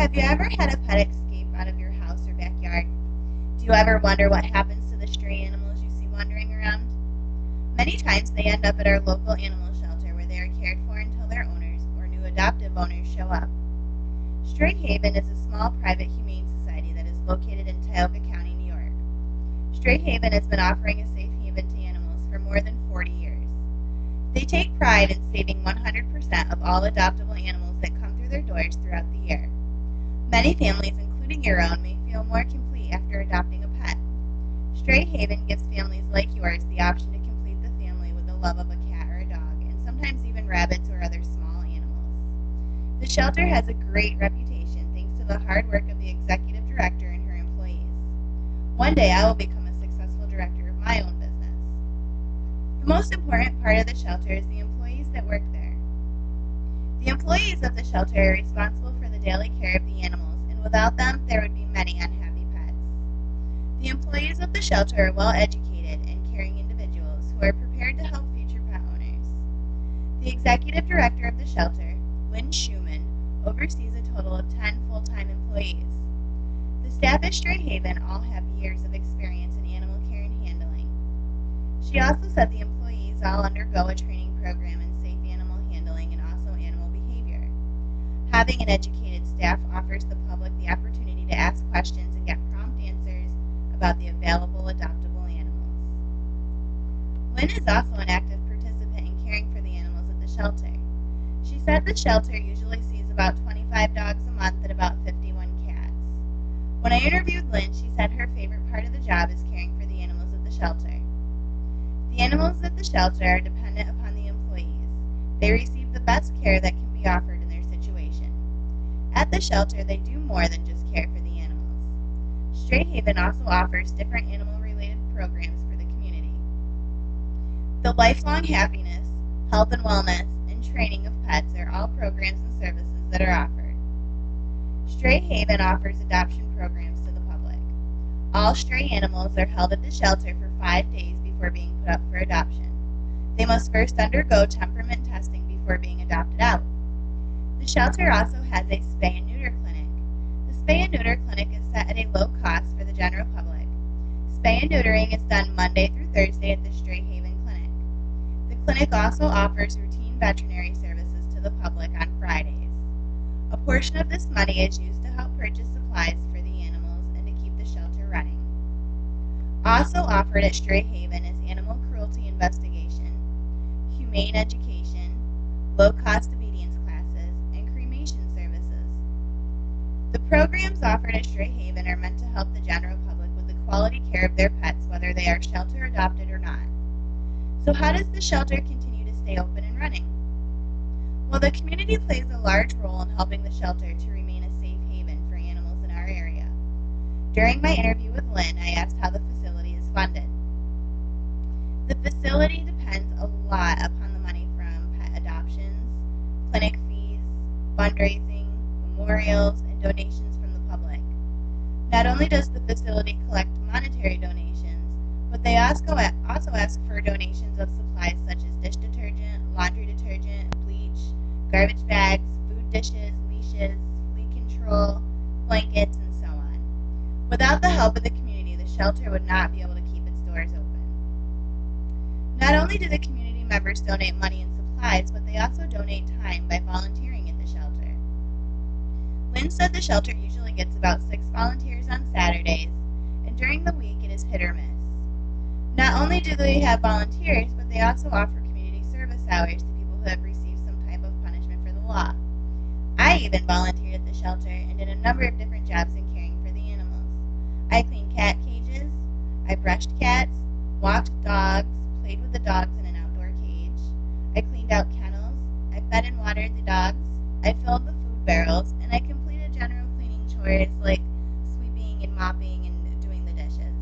Have you ever had a pet escape out of your house or backyard? Do you ever wonder what happens to the stray animals you see wandering around? Many times they end up at our local animal shelter where they are cared for until their owners or new adoptive owners show up. Stray Haven is a small private humane society that is located in Tioga County, New York. Stray Haven has been offering a safe haven to animals for more than 40 years. They take pride in saving 100% of all adoptable animals that come through their doors throughout the year. Many families, including your own, may feel more complete after adopting a pet. Stray Haven gives families like yours the option to complete the family with the love of a cat or a dog, and sometimes even rabbits or other small animals. The shelter has a great reputation thanks to the hard work of the executive director and her employees. One day I will become a successful director of my own business. The most important part of the shelter is the employees that work there. The employees of the shelter are responsible for the daily care of the animals, and without them, there would be many unhappy pets. The employees of the shelter are well-educated and caring individuals who are prepared to help future pet owners. The executive director of the shelter, Lynn, Shumin, oversees a total of 10 full-time employees. The staff at Stray Haven all have years of experience in animal care and handling. She also said the employees all undergo a training program in safe animal handling and also animal behavior. Having an educated staff offers the public the opportunity to ask questions and get prompt answers about the available adoptable animals. Lynn is also an active participant in caring for the animals at the shelter. She said the shelter usually sees about 25 dogs a month and about 51 cats. When I interviewed Lynn, she said her favorite part of the job is caring for the animals at the shelter. The animals at the shelter are dependent upon the employees. They receive the best care that can be offered in their situation. At the shelter, they do more than just care for the animals. Stray Haven also offers different animal-related programs for the community. The lifelong happiness, health and wellness, and training of pets are all programs and services that are offered. Stray Haven offers adoption programs to the public. All stray animals are held at the shelter for 5 days before being put up for adoption. They must first undergo temperament testing before being adopted out. The shelter also has a spay and neuter clinic. The spay and neuter clinic is set at a low cost for the general public. Spay and neutering is done Monday through Thursday at the Stray Haven Clinic. The clinic also offers routine veterinary services to the public on Fridays. A portion of this money is used to help purchase supplies for the animals and to keep the shelter running. Also offered at Stray Haven is animal cruelty investigation, humane education, low-cost obedience classes, and cremation services. The programs offered at Stray Haven are meant to help the general public with the quality care of their pets, whether they are shelter adopted or not. So how does the shelter continue to stay open and running? Well, the community plays a large role in helping the shelter to remain a safe haven for animals in our area. During my interview with Lynn, I asked how the facility is funded. The facility depends a lot upon the money from pet adoptions, clinic fees, fundraising, memorials, and donations from the public. Not only does the facility collect monetary donations, but they also ask for donations of supplies such as dish detergent, laundry detergent, bleach, garbage bags, food dishes, leashes, flea control, blankets, and so on. Without the help of the community, the shelter would not be able to keep its doors open. Not only do the community members donate money and supplies, but they also donate time by volunteering at the shelter. Lynn said the shelter usually gets about 6 volunteers on Saturdays, and during the week it is hit or miss. Not only do they have volunteers, but they also offer community service hours to people who have received some type of punishment for the law. I even volunteered at the shelter and did a number of different jobs in caring for the animals. I cleaned cat cages, I brushed cats, walked dogs, played with the dogs in an outdoor cage, I cleaned out kennels, I fed and watered the dogs, I filled the food barrels, and I completed general cleaning chores like sweeping and mopping and doing the dishes.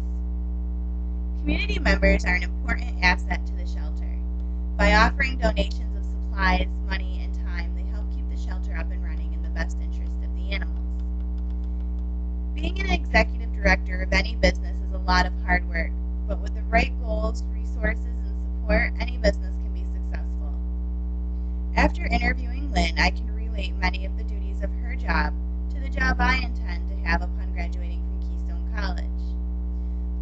Community members are an important asset to the shelter. By offering donations of supplies, money, and time, they help keep the shelter up and running in the best interest of the animals. Being an executive director of any business is a lot of hard work, but with the right goals, resources, and support, any business can be successful. After interviewing Lynn, I can relate many of the duties of her job to the job I intend to have upon graduating from Keystone College.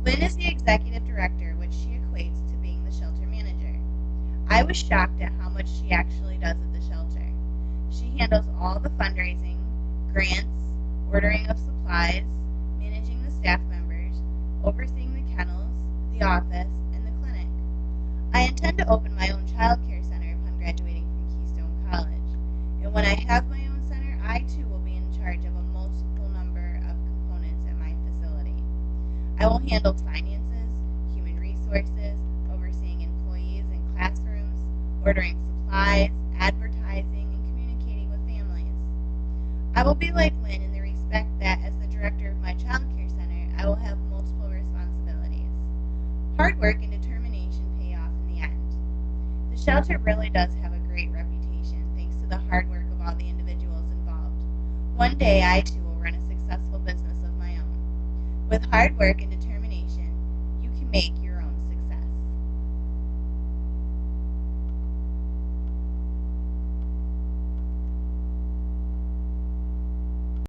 Lynn is the executive director, which she equates to being the shelter manager. I was shocked at how much she actually does at the shelter. She handles all the fundraising, grants, ordering of supplies, managing the staff members, overseeing the kennels, the office, and the clinic. I intend to open my own child care center upon graduating from Keystone College. And when I have my own center, I too will be in charge of a multiple number of components at my facility. I will handle finances, human resources, overseeing employees and classrooms, ordering supplies, advertising, and communicating with families. I will be like Lynn in the respect that as the director of my child care center, I will have multiple responsibilities. Hard work and determination pay off in the end. The shelter really does have a great reputation thanks to the hard work of all the individuals involved. One day I too will run a successful business of my own. With hard work and determination, you can make your